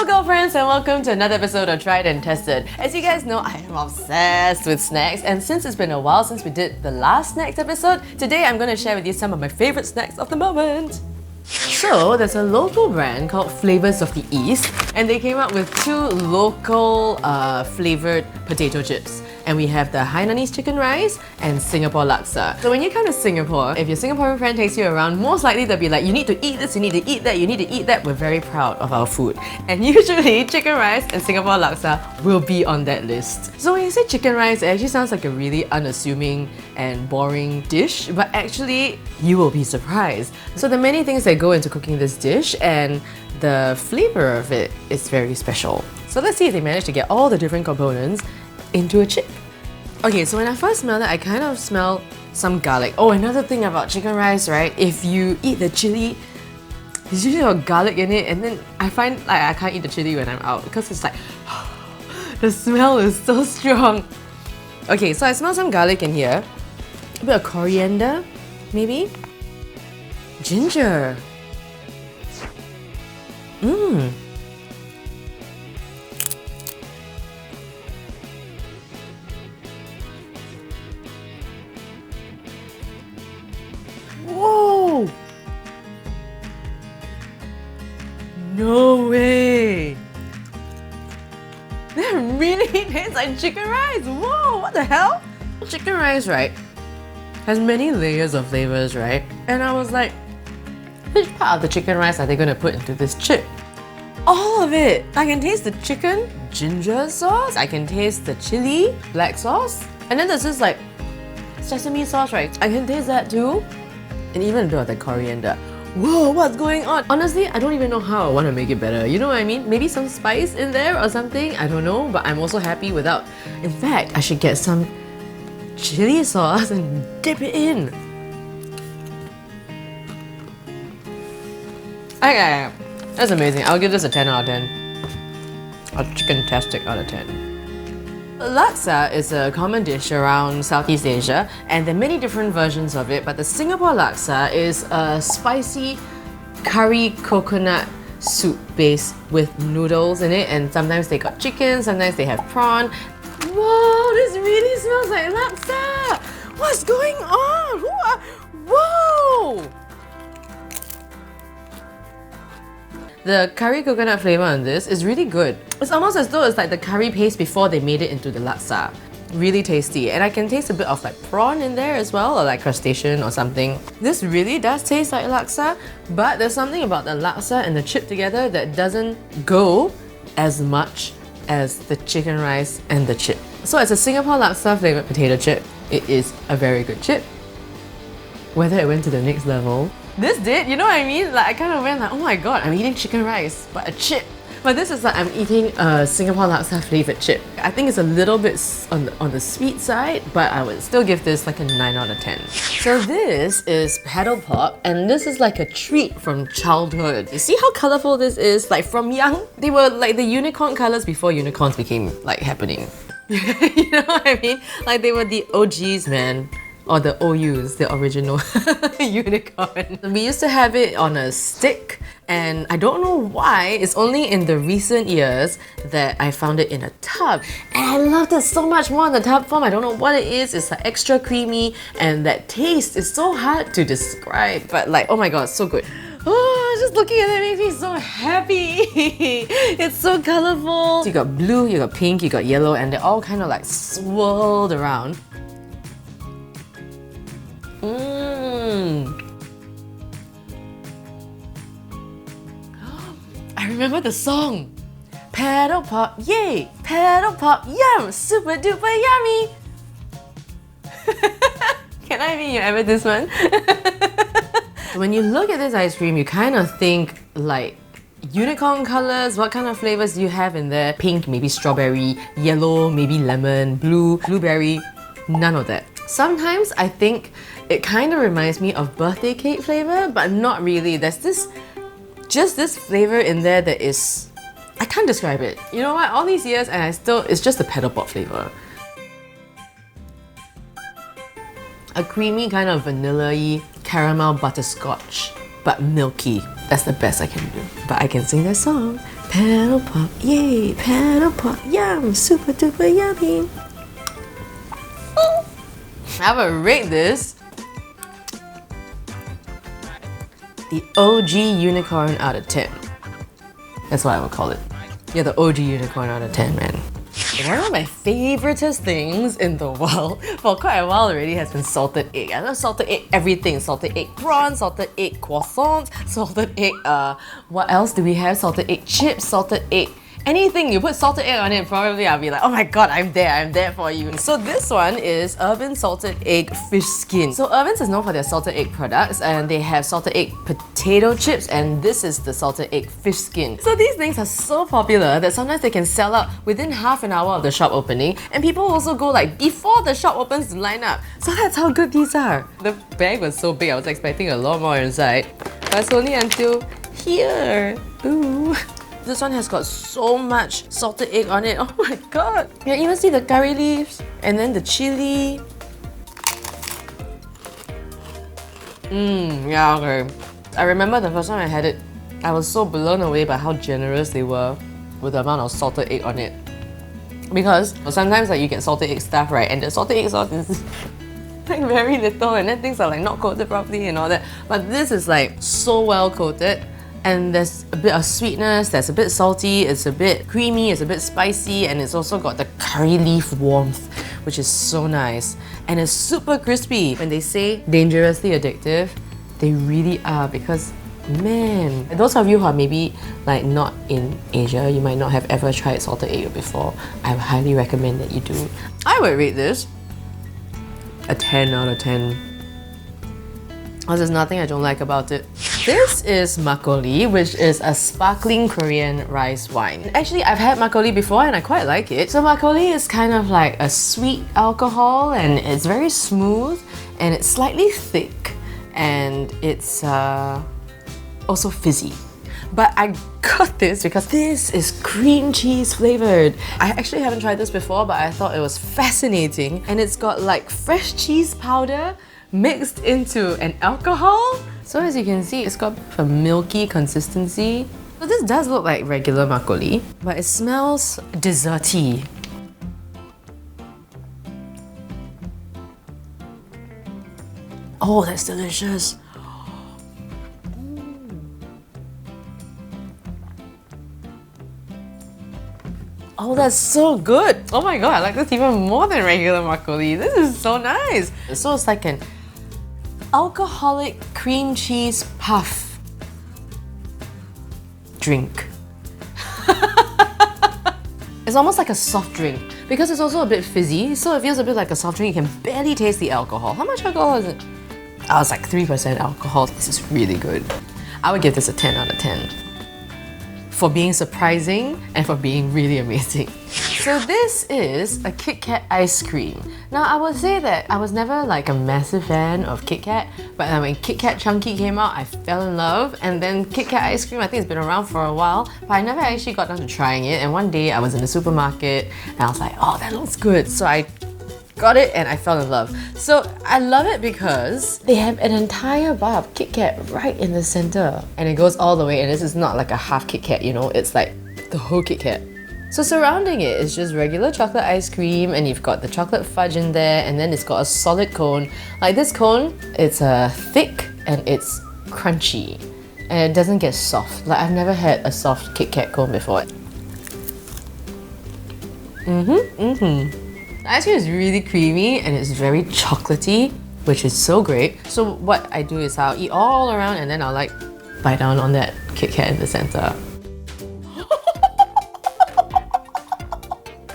girlfriends, and welcome to another episode of Tried and Tested. As you guys know, I am obsessed with snacks, and since it's been a while since we did the last snacks episode, today I'm going to share with you some of my favorite snacks of the moment. So, there's a local brand called Flavours of the East, and they came up with two local flavoured potato chips. And we have the Hainanese chicken rice and Singapore laksa. So when you come to Singapore, if your Singaporean friend takes you around, most likely they'll be like, you need to eat this, you need to eat that, you need to eat that. We're very proud of our food. And usually, chicken rice and Singapore laksa will be on that list. So when you say chicken rice, it actually sounds like a really unassuming and boring dish, but actually, you will be surprised. So there are many things that go into cooking this dish, and the flavour of it is very special. So let's see if they manage to get all the different components into a chip. Okay, so when I first smelled it, I kind of smell some garlic. Oh, another thing about chicken rice, right? If you eat the chili, there's usually got garlic in it, and then I find like I can't eat the chili when I'm out because it's like the smell is so strong. Okay, so I smell some garlic in here, a bit of coriander, maybe, ginger. Whoa! No way! That really tastes like chicken rice! Whoa! What the hell? Chicken rice, right, has many layers of flavors, right? And I was like, which part of the chicken rice are they going to put into this chip? All of it! I can taste the chicken, ginger sauce, I can taste the chili, black sauce, and then there's this like sesame sauce, right? I can taste that too. And even a bit of the coriander. Whoa, what's going on? Honestly, I don't even know how I want to make it better. You know what I mean? Maybe some spice in there or something. I don't know, but I'm also happy without. In fact, I should get some chili sauce and dip it in. Okay, that's amazing. I'll give this a 10 out of 10. A chicken-tastic out of 10. Laksa is a common dish around Southeast Asia, and there are many different versions of it, but the Singapore laksa is a spicy curry coconut soup base with noodles in it, and sometimes they got chicken, sometimes they have prawn. Whoa, this really smells like laksa! What's going on? Whoa! The curry coconut flavour on this is really good. It's almost as though it's like the curry paste before they made it into the laksa. Really tasty. And I can taste a bit of like prawn in there as well, or like crustacean or something. This really does taste like laksa, but there's something about the laksa and the chip together that doesn't go as much as the chicken rice and the chip. So it's a Singapore laksa flavoured potato chip. It is a very good chip. Whether it went to the next level, this did, you know what I mean? Like I kind of went like, oh my god, I'm eating chicken rice, but a chip. But this is like I'm eating a Singapore laksa flavoured chip. I think it's a little bit on the sweet side, but I would still give this like a 9 out of 10. So this is paddle pop, and this is like a treat from childhood. You see how colourful this is? Like from young, they were like the unicorn colours before unicorns became like happening. You know what I mean? Like they were the OGs, man. Or the OUs, the original unicorn. We used to have it on a stick, and I don't know why, it's only in the recent years that I found it in a tub. And I loved it so much more in the tub form. I don't know what it is, it's like extra creamy, and that taste is so hard to describe, but like, oh my god, so good. Oh, just looking at it makes me so happy. It's so colourful. So you got blue, you got pink, you got yellow, and they're all kind of like swirled around. I remember the song. Paddle pop, yay! Paddle pop, yum! Super duper yummy! Can I be your advertisement? When you look at this ice cream, you kind of think like unicorn colors. What kind of flavors do you have in there? Pink, maybe strawberry, yellow, maybe lemon, blue, blueberry. None of that. Sometimes I think it kind of reminds me of birthday cake flavor, but not really. There's just this flavor in there that is, I can't describe it. You know what? All these years and it's just a paddle pop flavor. A creamy kind of vanilla-y caramel butterscotch, but milky. That's the best I can do. But I can sing that song. Paddle pop, yay! Paddle pop, yum! Super duper yummy! I would rate this the OG unicorn out of 10. That's what I would call it. Yeah, the OG unicorn out of 10, man. One of my favoritist things in the world for quite a while already has been salted egg. I love salted egg everything. Salted egg prawn, salted egg croissants, salted egg, what else do we have? Salted egg chips, salted egg anything. You put salted egg on it, probably I'll be like, oh my god, I'm there for you. So this one is Irvin salted egg fish skin. So Irvin's is known for their salted egg products, and they have salted egg potato chips, and this is the salted egg fish skin. So these things are so popular that sometimes they can sell out within half an hour of the shop opening, and people also go like before the shop opens to line up. So that's how good these are. The bag was so big, I was expecting a lot more inside, but it's only until here. Ooh. This one has got so much salted egg on it. Oh my god! You can even see the curry leaves and then the chili. Yeah, okay. I remember the first time I had it, I was so blown away by how generous they were with the amount of salted egg on it. Because sometimes like you get salted egg stuff, right? And the salted egg sauce is like very little, and then things are like not coated properly and all that. But this is like so well coated. And there's a bit of sweetness, there's a bit salty, it's a bit creamy, it's a bit spicy, and it's also got the curry leaf warmth, which is so nice. And it's super crispy. When they say dangerously addictive, they really are, because man, those of you who are maybe like not in Asia, you might not have ever tried salted egg before, I highly recommend that you do. I would rate this a 10 out of 10. There's nothing I don't like about it. This is Macaulay, which is a sparkling Korean rice wine. Actually, I've had Macaulay before and I quite like it. So Macaulay is kind of like a sweet alcohol, and it's very smooth and it's slightly thick, and it's also fizzy. But I got this because this is cream cheese flavored. I actually haven't tried this before, but I thought it was fascinating. And it's got like fresh cheese powder mixed into an alcohol. So as you can see, it's got a milky consistency. So this does look like regular Macaulay, but it smells desserty. Oh, that's delicious. Oh, that's so good. Oh my god, I like this even more than regular Macaulay. This is so nice. So it's like an alcoholic cream cheese puff drink. It's almost like a soft drink because it's also a bit fizzy, so it feels a bit like a soft drink. You can barely taste the alcohol. How much alcohol is it? Oh, it's like 3% alcohol. This is really good. I would give this a 10 out of 10. For being surprising and for being really amazing. So this is a KitKat ice cream. Now I would say that I was never like a massive fan of KitKat, but when KitKat Chunky came out, I fell in love. And then KitKat ice cream, I think it's been around for a while, but I never actually got down to trying it. And one day I was in the supermarket and I was like, oh, that looks good. So I got it and I fell in love. So I love it because they have an entire bar of KitKat right in the center. And it goes all the way, and this is not like a half KitKat, you know, it's like the whole KitKat. So surrounding it is just regular chocolate ice cream, and you've got the chocolate fudge in there, and then it's got a solid cone. Like this cone, it's thick and it's crunchy. And it doesn't get soft. Like I've never had a soft KitKat cone before. The ice cream is really creamy and it's very chocolatey, which is so great. So what I do is I'll eat all around and then I'll like bite down on that KitKat in the center.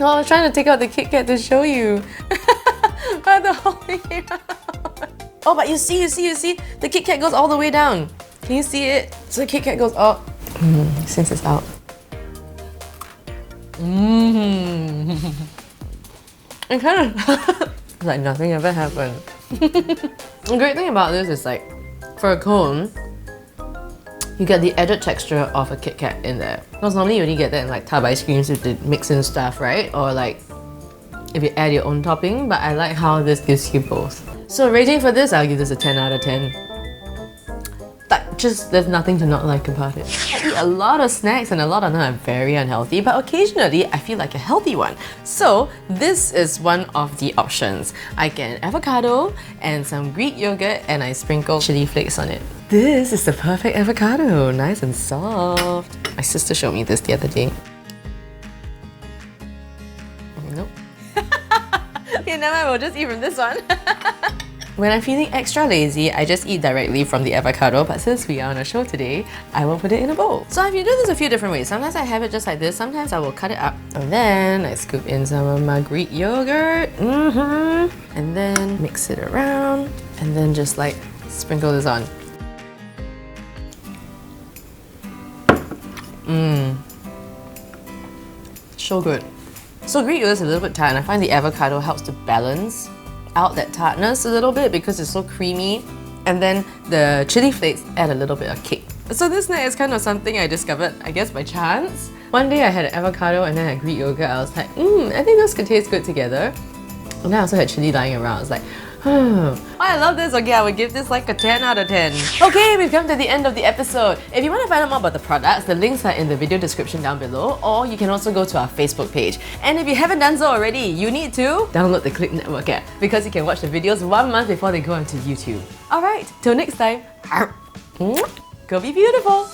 No, I was trying to take out the KitKat to show you. But the whole thing came out. Oh, but you see, the KitKat goes all the way down. Can you see it? So the KitKat goes up. Since it's out. It kind of like nothing ever happened. The great thing about this is like, for a cone, you get the added texture of a KitKat in there. Because normally you only get that in like tub ice creams if they mix in stuff, right? Or like if you add your own topping, but I like how this gives you both. So rating for this, I'll give this a 10 out of 10. Tak there's nothing to not like about it. I eat a lot of snacks and a lot of them are very unhealthy, but occasionally I feel like a healthy one. So this is one of the options. I get avocado and some Greek yogurt and I sprinkle chili flakes on it. This is the perfect avocado, nice and soft. My sister showed me this the other day. Nope. Okay, never mind, we'll just eat from this one. When I'm feeling extra lazy, I just eat directly from the avocado, but since we are on a show today, I will put it in a bowl. So I've been doing this a few different ways. Sometimes I have it just like this, sometimes I will cut it up, and then I scoop in some of my Greek yogurt, and then mix it around, and then just like sprinkle this on. So good. So Greek yogurt is a little bit tart and I find the avocado helps to balance out that tartness a little bit because it's so creamy, and then the chili flakes add a little bit of kick. So this snack is kind of something I discovered, I guess, by chance. One day I had an avocado and then a Greek yogurt. I was like, I think those could taste good together. And then I also had chili lying around. I was like, oh, I love this. Okay, I would give this like a 10 out of 10. Okay, we've come to the end of the episode. If you want to find out more about the products, the links are in the video description down below, or you can also go to our Facebook page. And if you haven't done so already, you need to download the Clicknetwork app because you can watch the videos 1 month before they go onto YouTube. Alright, till next time, go be beautiful!